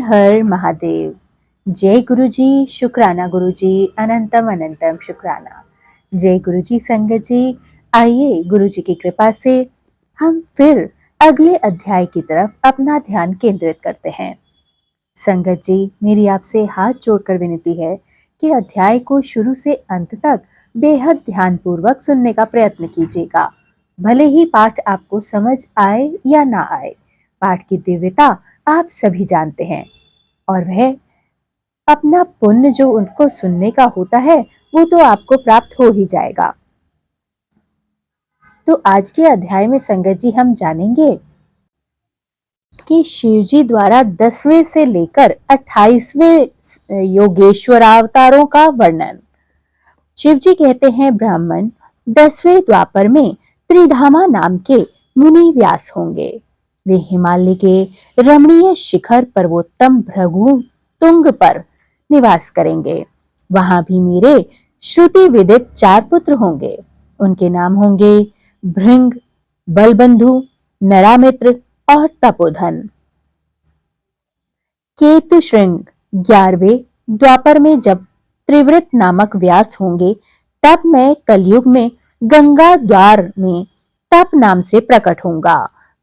हर महादेव। जय गुरु जी, शुक्राना गुरु जी, अनंतम अनंतम शुक्राना। जय गुरु जी संगत जी। आइए गुरु जी की कृपा से हम फिर अगले अध्याय की तरफ अपना ध्यान केंद्रित करते हैं। संगत जी, मेरी आपसे हाथ जोड़कर विनती है कि अध्याय को शुरू से अंत तक बेहद ध्यानपूर्वक सुनने का प्रयत्न कीजिएगा। भले ही पाठ आपको समझ आए या ना आए, पाठ की दिव्यता आप सभी जानते हैं और वह अपना पुण्य जो उनको सुनने का होता है वो तो आपको प्राप्त हो ही जाएगा। तो आज के अध्याय में संगत जी हम जानेंगे कि शिवजी द्वारा 10वें से लेकर 28वें योगेश्वरावतारों का वर्णन। शिवजी कहते हैं, ब्राह्मण 10वें द्वापर में त्रिधामा नाम के मुनि व्यास होंगे। वे हिमालय के रमणीय शिखर पर्वोत्तम भृगु तुंग पर निवास करेंगे। वहां भी मेरे श्रुति विदित 4 पुत्र होंगे। उनके नाम होंगे भृंग, बलबंधु, नरामित्र और तपोधन। केतु श्रृंग 11वें द्वापर में जब त्रिवृत नामक व्यास होंगे, तब मैं कलयुग में गंगा द्वार में तप नाम से प्रकट होऊंगा।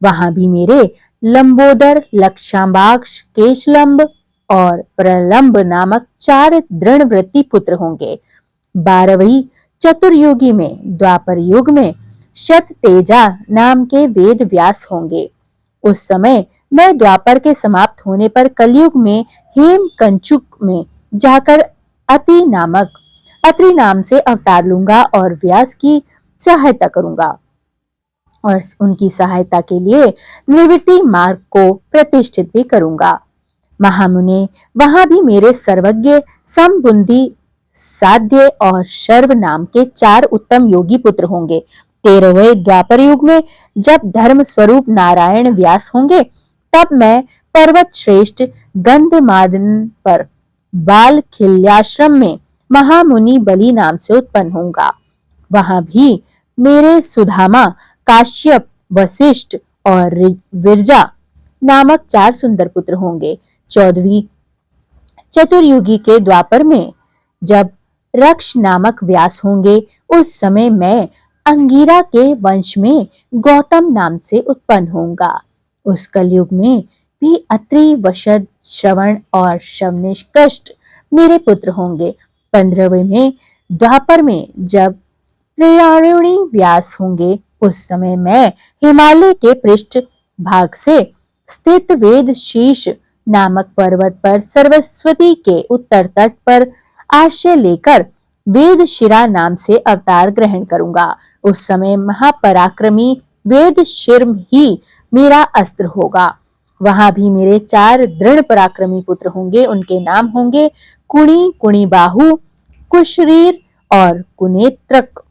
वहां भी मेरे लंबोदर, लक्षाम्बाक्ष, केशलंब और प्रलंब नामक 4 दृढ़ वृत्ति पुत्र होंगे। 12वीं चतुर्युगी में द्वापर युग में शत तेजा नाम के वेद व्यास होंगे। उस समय मैं द्वापर के समाप्त होने पर कलयुग में हेम कंचुक में जाकर अत्रि नाम से अवतार लूंगा और व्यास की सहायता करूंगा और उनकी सहायता के लिए निवृत्ति मार्ग को प्रतिष्ठित भी करूंगा। महामुने वहां भी मेरे सर्वज्ञ, समबुद्धि, साध्य और शर्व नाम के 4 उत्तम योगी पुत्र होंगे। 13वें द्वापर युग में जब धर्म स्वरूप नारायण व्यास होंगे, तब मैं पर्वत श्रेष्ठ गंधमादन पर बाल खिल्याश्रम में महामुनि बलि नाम से उत्पन्न होऊंगा। वहां भी मेरे सुधामा, काश्यप, वशिष्ठ और विरजा नामक 4 सुंदर पुत्र होंगे। 14वीं चतुर्युगी के द्वापर में जब रक्ष नामक व्यास होंगे, उस समय मैं अंगिरा के वंश में गौतम नाम से उत्पन्न होऊंगा। उस कलयुग में भी अत्रि, वशद, श्रवण और शवनिष्कष्ट मेरे पुत्र होंगे। 15वें में द्वापर में जब त्रियारुणी व्यास होंगे, उस समय मैं हिमालय के पृष्ठ भाग से स्थित वेद शीश नामक पर्वत पर सरस्वती के उत्तर तट पर आश्रय लेकर वेद शिरा नाम से अवतार ग्रहण करूंगा। उस समय महापराक्रमी वेद शिर्म ही मेरा अस्त्र होगा। वहां भी मेरे 4 दृढ़ पराक्रमी पुत्र होंगे। उनके नाम होंगे कुणी, कुणीबाहु, कुशरीर और कुनेत्रक।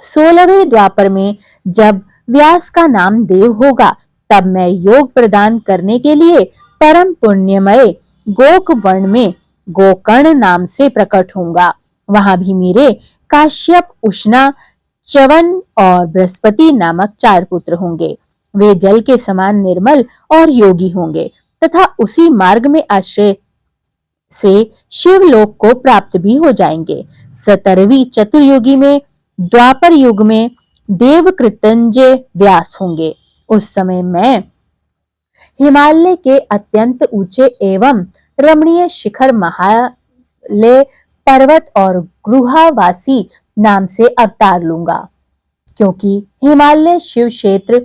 16वें द्वापर में जब व्यास का नाम देव होगा, तब मैं योग प्रदान करने के लिए परम पुण्यमय गोक वर्ण में गोकर्ण नाम से प्रकट होऊंगा। वहां भी मेरे काश्यप, उष्णा, च्यवन और बृहस्पति नामक 4 पुत्र होंगे। वे जल के समान निर्मल और योगी होंगे तथा उसी मार्ग में आश्रय से शिवलोक को प्राप्त भी हो जाएंगे। 17वीं चतुर्युगी में द्वापर युग में देव कृतंजय व्यास होंगे। उस समय मैं हिमालय के अत्यंत ऊंचे एवं रमणीय शिखर महालय पर्वत और गुहावासी नाम से अवतार लूंगा। क्योंकि हिमालय शिव क्षेत्र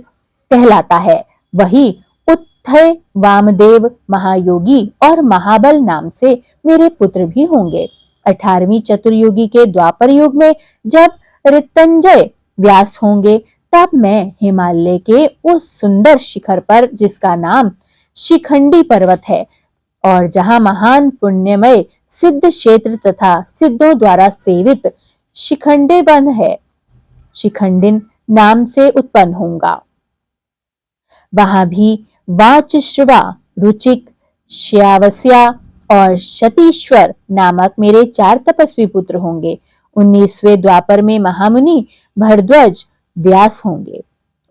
कहलाता है, वही उत्थय, वामदेव, महायोगी और महाबल नाम से मेरे पुत्र भी होंगे। 18वीं चतुर्युगी के द्वापर युग में जब ऋतंजय व्यास होंगे, तब मैं हिमालय के उस सुंदर शिखर पर, जिसका नाम शिखंडी पर्वत है और जहां महान पुण्यमय सिद्ध क्षेत्र तथा सिद्धों द्वारा सेवित शिखंडी वन है, शिखंडिन नाम से उत्पन्न होऊंगा। वहां भी वाचश्रवा, रुचिक, श्यावस्या और शतीश्वर नामक मेरे 4 तपस्वी पुत्र होंगे। 19वें द्वापर में महामुनि भरद्वाज व्यास होंगे।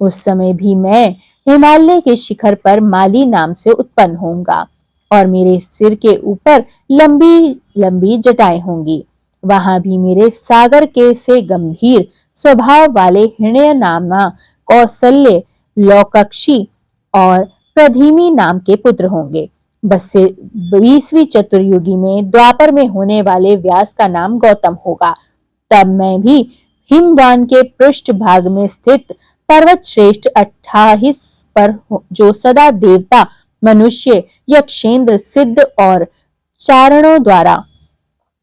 उस समय भी मैं हिमालय के शिखर पर माली नाम से उत्पन्न होऊंगा। और मेरे सिर के ऊपर लंबी लंबी जटाएं होंगी। वहां भी मेरे सागर के से गंभीर स्वभाव वाले हिरण्य नामा कौशल्य लौकक्षी और प्रधीमी नाम के पुत्र होंगे। बस से 20वीं चतुर्युगी में द्वापर में होने वाले व्यास का नाम गौतम होगा। तब मैं भी हिमवान के पृष्ठ भाग में स्थित पर्वत श्रेष्ठ 28 पर जो सदा देवता मनुष्य यक्षेंद्र सिद्ध और चारणों द्वारा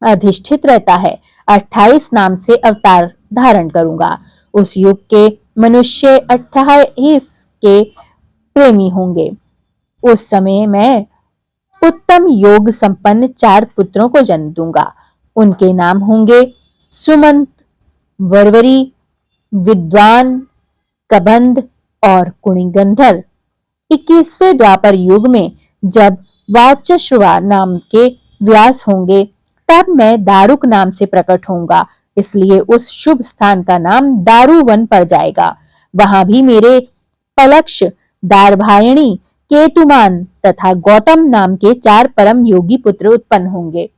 अधिष्ठित रहता है 28 नाम से अवतार धारण करूंगा। उस युग के मनुष्य 28 के प्रेमी होंगे। उस समय मैं उत्तम योग संपन्न 4 पुत्रों को जन्म दूंगा। उनके नाम होंगे सुमंत, वरवरी, विद्वान, कबंध और कुणिगंधर। 21वें द्वापर युग में जब वाचश्रवा नाम के व्यास होंगे तब मैं दारुक नाम से प्रकट होऊंगा, इसलिए उस शुभ स्थान का नाम दारुवन पड़ जाएगा। वहां भी मेरे पलक्ष, दारभायणी, केतुमान तथा गौतम नाम के 4 परम योगी पुत्र उत्पन्न होंगे।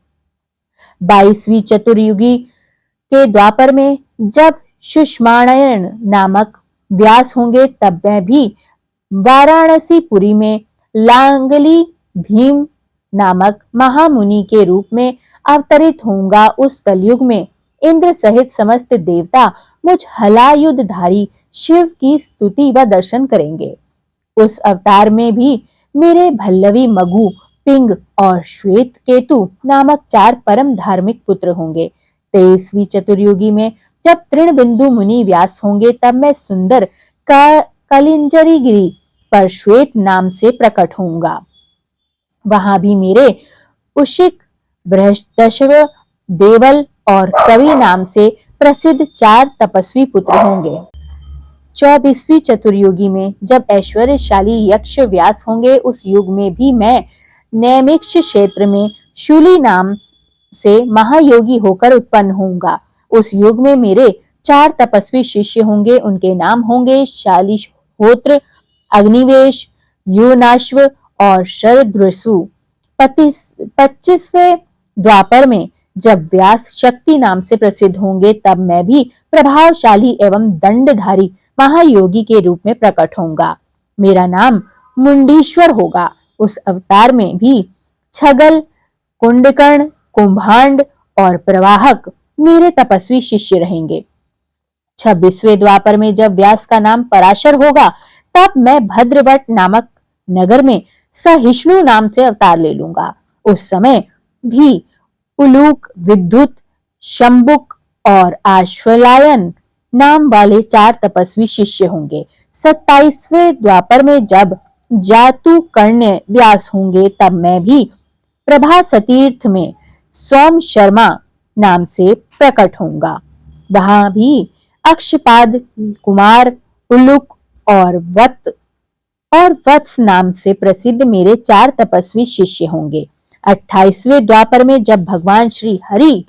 22वीं चतुर्युगी के द्वापर में जब सुष्मायण नामक व्यास होंगे तब मैं भी वाराणसी पुरी में लांगली भीम नामक महामुनि के रूप में अवतरित होऊंगा। उस कलयुग में इंद्र सहित समस्त देवता मुझ हलायुधधारी शिव की स्तुति व दर्शन करेंगे। उस अवतार में भी मेरे भल्लवी, मगु, पिंग और श्वेत केतु नामक 4 परम धार्मिक पुत्र होंगे। 23वीं चतुर्युगी में जब तृणबिंदु मुनि व्यास होंगे तब मैं सुंदर कलिंजरी गिरी पर श्वेत नाम से प्रकट होऊंगा। वहां भी मेरे उशिक, बृहदश्व, देवल और कवि नाम से प्रसिद्ध 4 तपस्वी पुत्र होंगे। 24वीं चतुर्युगी में जब ऐश्वर्यशाली यक्ष व्यास होंगे उस युग में भी मैं नैमिष क्षेत्र में शूली नाम से महायोगी होकर उत्पन्न होऊंगा। उस युग में मेरे 4 तपस्वी शिष्य होंगे। उनके नाम होंगे शालिहोत्र, अग्निवेश, युनाश्व और शरदृषु। 25वें द्वापर में जब व्यास शक्ति नाम से प्रसिद्ध होंगे तब मैं भी प्रभावशाली एवं दंडधारी महायोगी के रूप में प्रकट होऊंगा। मेरा नाम मुंडीश्वर होगा। उस अवतार में भी छगल, कुंडकर्ण, कुंभांड और प्रवाहक मेरे तपस्वी शिष्य रहेंगे। 26वें द्वापर में जब व्यास का नाम पराशर होगा तब मैं भद्रवट नामक नगर में सहिष्णु नाम से अवतार ले लूंगा। उस समय भी उलूक, विद्युत, शंबुक और आश्वलायन नाम वाले 4 तपस्वी शिष्य होंगे। 27वें द्वापर में जब जातु कर्ण व्यास होंगे तब मैं भी प्रभास तीर्थ में सोम शर्मा नाम से प्रकट होऊंगा। वहां भी अक्षपाद, कुमार, उल्लुक और वत्स नाम से प्रसिद्ध मेरे 4 तपस्वी शिष्य होंगे। 28वें द्वापर में जब भगवान श्री हरि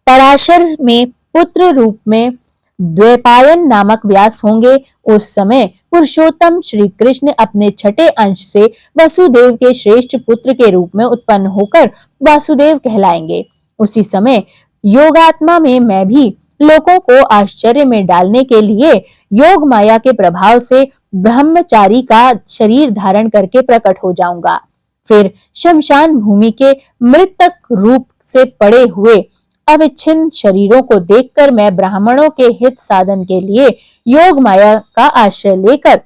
पराशर में पुत्र रूप में द्वैपायन नामक व्यास होंगे उस समय पुरुषोत्तम श्री कृष्ण अपने छठे अंश से वसुदेव के श्रेष्ठ पुत्र के रूप में उत्पन्न होकर वासुदेव कहलाएंगे। उसी समय योगात्मा में मैं भी लोगों को आश्चर्य में डालने के लिए योग माया के प्रभाव से ब्रह्मचारी का शरीर धारण करके प्रकट हो जाऊंगा। फिर शमशान भूमि के मृतक रूप से पड़े हुए अविच्छिन्न शरीरों को देखकर मैं ब्राह्मणों के हित साधन के लिए योग माया का आश्रय लेकर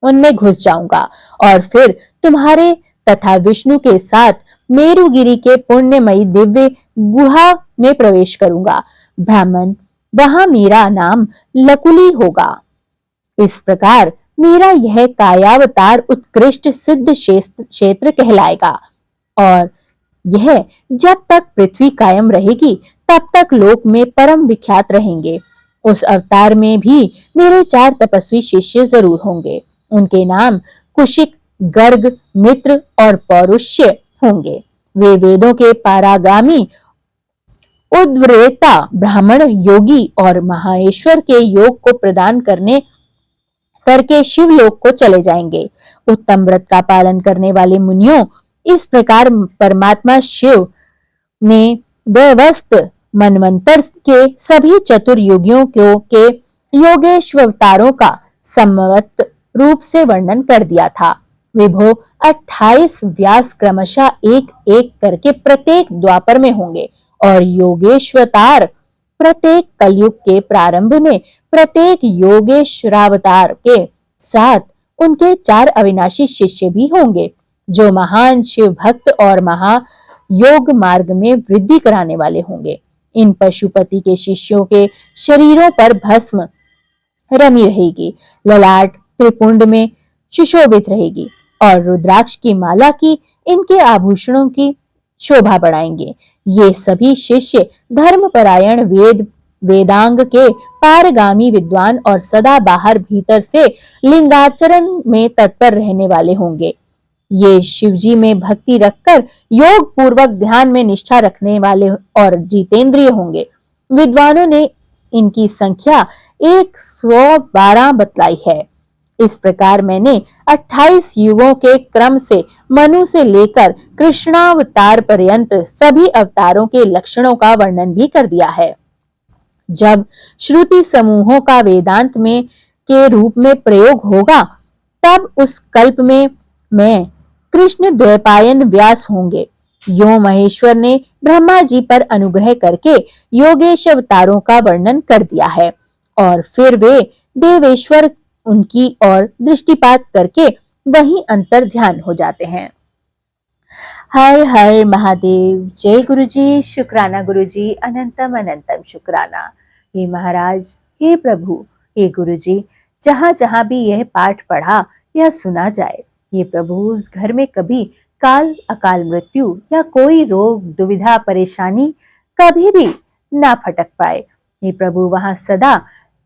उनमें घुस जाऊंगा और फिर तुम्हारे तथा विष्णु के साथ मेरुगिरी के पुण्यमयी दिव्य गुहा में प्रवेश करूंगा। ब्राह्मण वहां मेरा नाम लकुली होगा। इस प्रकार मेरा यह कायावतार उत्कृष्ट सिद्ध क्षेत्र कहलाएगा और यह जब तक पृथ्वी कायम रहेगी तब तक लोक में परम विख्यात रहेंगे। उस अवतार में भी मेरे 4 तपस्वी शिष्य जरूर होंगे। उनके नाम कुशिक, गर्ग, मित्र और पौरुष्य होंगे। वे वेदों के पारागामी, उद्व्रेता, ब्राह्मण, योगी और महाश्वर के योग को प्रदान करने करके शिवलोक को चले जाएंगे। उत्तम व्रत का पालन करने वाले मुनियों, इस प्रकार परमात्मा शिव ने व्यवस्थ मनवंतर के सभी चतुर्युगियों के योगेश्वरतारों का समवत रूप से वर्णन कर दिया था। विभो 28 व्यास क्रमशः एक एक करके प्रत्येक द्वापर में होंगे और योगेश्वतार प्रत्येक कलयुग के प्रारंभ में प्रत्येक योगेश्वरावतार के साथ उनके 4 अविनाशी शिष्य भी होंगे, जो महान शिव भक्त और महा योग मार्ग में वृद्धि कराने वाले होंगे। इन पशुपति के शिष्यों के शरीरों पर भस्म रमी रहेगी, ललाट त्रिपुंड में सुशोभित रहेगी और रुद्राक्ष की माला की इनके आभूषणों की शोभा बढ़ाएंगे। ये सभी शिष्य धर्मपरायण वेदांग के पारगामी विद्वान और सदा बाहर भीतर से लिंगाचरण में तत्पर रहने वाले होंगे। ये शिवजी में भक्ति रखकर योग पूर्वक ध्यान में निष्ठा रखने वाले और जितेंद्रिय होंगे। विद्वानों ने इनकी संख्या 112 बतलाई है। इस प्रकार मैंने 28 युगों के क्रम से मनु से लेकर कृष्णावतार पर्यंत सभी अवतारों के लक्षणों का वर्णन भी कर दिया है। जब श्रुति समूहों का वेदांत में के रूप में प्रयोग होगा, तब उस कल्प में मैं कृष्ण द्वैपायन व्यास होंगे। यो महेश्वर ने ब्रह्मा जी पर अनुग्रह करके योगेश अवतारों का वर्णन कर दिया है और फिर वे देवेश्वर उनकी ओर दृष्टिपात करके वहीं अंतर ध्यान हो जाते हैं। हर हर महादेव। जय गुरु जी। शुक्राना गुरु जी, अनंतम अनंतम शुक्राना। हे महाराज, हे प्रभु, हे गुरु जी, जहाँ जहाँ भी यह पाठ पढ़ा या सुना जाए, ये प्रभु उस घर में कभी काल अकाल मृत्यु या कोई रोग दुविधा परेशानी कभी भी ना फटक पाए। हे प्रभु वहां सदा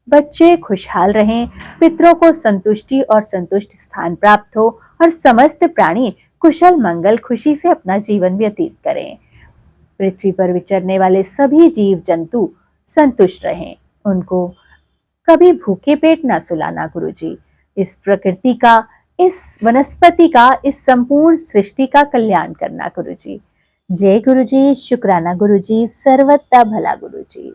बच्चे खुशहाल रहें, पितरों को संतुष्टि और संतुष्ट स्थान प्राप्त हो और समस्त प्राणी कुशल मंगल खुशी से अपना जीवन व्यतीत करें। पृथ्वी पर विचरने वाले सभी जीव जंतु संतुष्ट रहें, उनको कभी भूखे पेट ना सुलाना गुरु जी। इस प्रकृति का, इस वनस्पति का, इस संपूर्ण सृष्टि का कल्याण करना गुरु जी। जय गुरु जी। शुक्राना गुरु जी। सर्वदा भला गुरु जी।